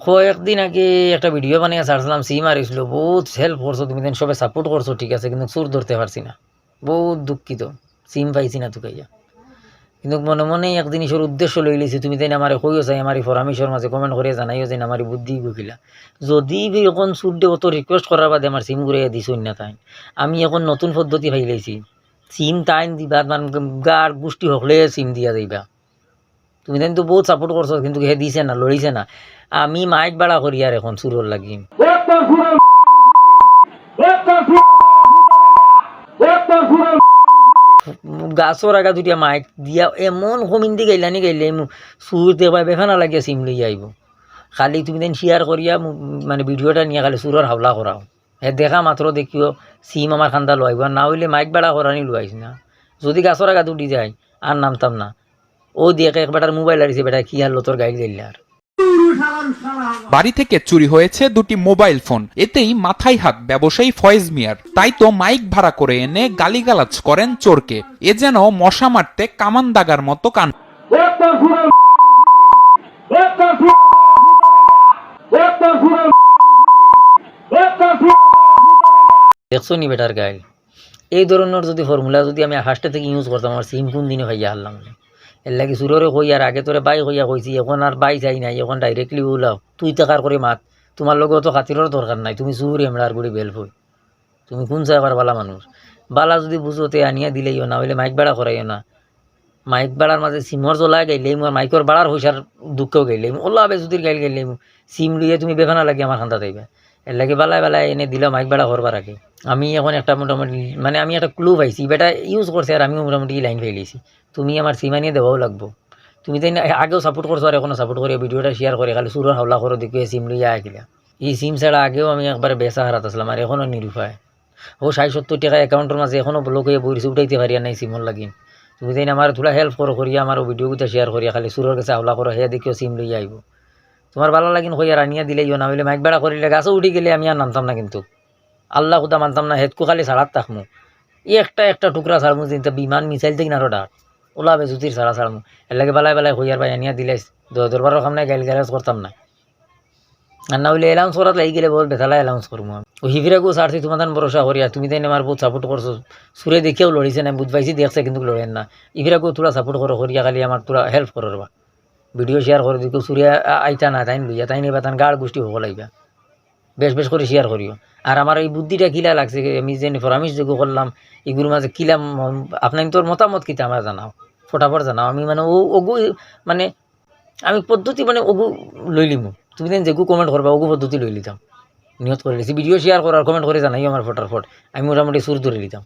কয়েকদিন আগে একটা ভিডিও বানিয়ে ছাড়ছিলাম, সিম হারিয়েছিল। বহুত হেল্প করছো তুমি, দেন সবাই সাপোর্ট করছো, ঠিক আছে, কিন্তু চোর ধরতে পারছি না। বহুত দুঃখিত, সিম পাইছি না তুকাইয়া। কিন্তু মনে মনেই এক জিনিসের উদ্দেশ্য লই লিছি, তুমি তাই আমার কইও চাই, আমার পরামর্শের মাঝে কমেন্ট করে জানাইও যে আমার বুদ্ধি গিলা। যদি এখন চুরডে অত রিকোয়েস্ট করার বাদে আমার সিম ঘুরে দিছই না তাই, আমি এখন নতুন পদ্ধতি ভাইলাইছি। সিম টাইম দিবা, মানে গার গোষ্ঠী হকলে সিম দিয়া দিবা। তুমি তাই তো বহুত সাপোর্ট করছো, কিন্তু হে দিছে না, লড়িছে না। আমি মাইক বাড়া করি আর এখন চুরোর লাগি গাছর আগা দুটিয়া মাইক দিয়া এমন কমিন্দি গাইলানি গাইলে সুর দেবা বেখানা লাগিয়া সিম লইয়া আইব। খালি তুমি দেন শেয়ার করিয়া মানে ভিডিওটা নিয়ে খালি সুরের হাওলা করাও। হে দেখা মাত্র দেখিও সিম আমার খান্দা লোয়াইব, আর না হইলে মাইক বাড়া করানি লোয়াইস না। যদি গাছর আগা দুটি যায় আর নামতাম না। ও দিয়ে একবারটার মোবাইল আরিছে, বেটা কি আর লতর গাইল গাইলে আর। বাড়ি থেকে চুরি হয়েছে দুটি মোবাইল ফোন, এতেই মাথায় হাত ব্যবসায়ী ফয়েজ মিয়ার। তাই তো মাইক ভাড়া করে এনে গালিগালাজ করেন চোরকে। এ যেন মশা মারতে কামান দাগার মতো কাণ্ড। দেখছো নি বেটার গাইল। এই ধরনের যদি ফর্মুলা যদি আমি ফার্স্টে থেকে ইউজ করতাম, আমার সিম কোন দিনই হইয়া হারলাম না। এর লাগে সুররে কই আর আগে তোরে বাই হইয়া কইছি, এখন আর বাই যাই নাই, এখন ডাইরেক্টলি ওলাও তুই টাকার করে মাত। তোমার লগে অত খাতিরও দরকার নাই, তুমি সুর এমড়ার গুড়ি বেল হই। তুমি কোন চাইবার বালা মানুষ, বালা যদি বুঝোতে আনিয়া দিলেইও না, হইলে মাইক ভাড়া করাইও না। মাইক ভাড়ার মাঝে সিমর জ্বলা গাইলেই আর মাইকর ভাড়ার পয়সার দুঃখও গাইলেই ওলা বেজুতির গাইল গাইলেই সিম লইয়া তুমি বেখানা লাগে আমার খান্দা যাইবা। এর লাগে বালায় বালায় এনে দিলা মাইক ভাড়া করবার আগে। আমি এখন একটা মোটামুটি মানে আমি একটা ক্লু পাইছি, বেটা ইউজ করছে আর আমিও মোটামুটি লাইন ফেলেছি। তুমি আমার সিম আনিয়ে দেওয়াও লাগবো। তুমি তাই আগেও সাপোর্ট করছো আর এখনো সাপোর্ট করে ভিডিওটা শেয়ার করে খালি সুরের হাওলা করো দেখিয়ে সিম লইয়া আইকিলা। এই সিম ছাড়া আগেও আমি একবার বেচা হারাত আসলাম আর এখনও নিরুপায়। ও 60-70 টাকা অ্যাকাউন্টের মাঝে এখনও ব্লক হয়ে বইছে, উঠাইতে পারিয়া নাই সিমর লাগিন। তুমি তাই আমার থোড়া হেল্প করো করিয়া আমার ভিডিওগুলো শেয়ার করিয়া খালি সুরের কাছে হাওলা করো, হে দেখিও সিম লইয়া আইব। তোমার ভালো লাগিন কইয়া আনিয়া দিলেইও না, হইলে মাইক ভাড়া করিলে গাছও উঠি গেলে আমি আর নামতাম না, কিন্তু আল্লাহ খুদা মানতাম না। হেতকু খালি ছাড়াত থাকমু, একটা একটা টুকরা ছাড়মু, কিন্তু বিমান মিসাইল থেকে আরো ডাক ওলাবে জুতির ছাড়া ছাড়মু। এর লাগে বালাই বালাই হইয়ার ভাই আনিয়া দিলে দরবারও কাম নাই, গাইল গ্যারেজ করতাম না। আর না হইলে এলাউন্স করাত লাগি গেলে বহুত বেতালা এলাউন্স করবো আমি। ও হিফিরাকু ছাড়ছি তোমার ভরসা করিয়া, তুমি তাই আমার বহুত সাপোর্ট করছো। সুরে দেখেও লড়িছে না, বুঝ পাইছি দেখছে কিন্তু লড়েন না। ইফিরাকু তোরা সাপোর্ট করো করিয়া খালি আমার তোরা হেল্প করো বা ভিডিও শেয়ার করে দিকে সুরিয়া আইতা না তাই লইয়া তাই নিবা তান গাড় গোষ্ঠী হবো লাগবা। বেশ বেশ করে শেয়ার করিও। আর আমার এই বুদ্ধিটা কিলা লাগছে, আমি যে পরামর্শ যোগ্য করলাম এগুলোর মাঝে কিলা আপনার তোর মতামত কিতা আমার জানাও, ফটাফট জানাও। আমি মানে ওগু মানে আমি পদ্ধতি মানে ওগু লই লিমু। তুমি দেন যেগু কমেন্ট করবা ওগু পদ্ধতি লই লিতাম, নিয়ত করে লিছি। ভিডিও শেয়ার করার কমেন্ট করে জানাই আমার ফটাফট, আমি মোটামুটি সুর ধরে লিতাম।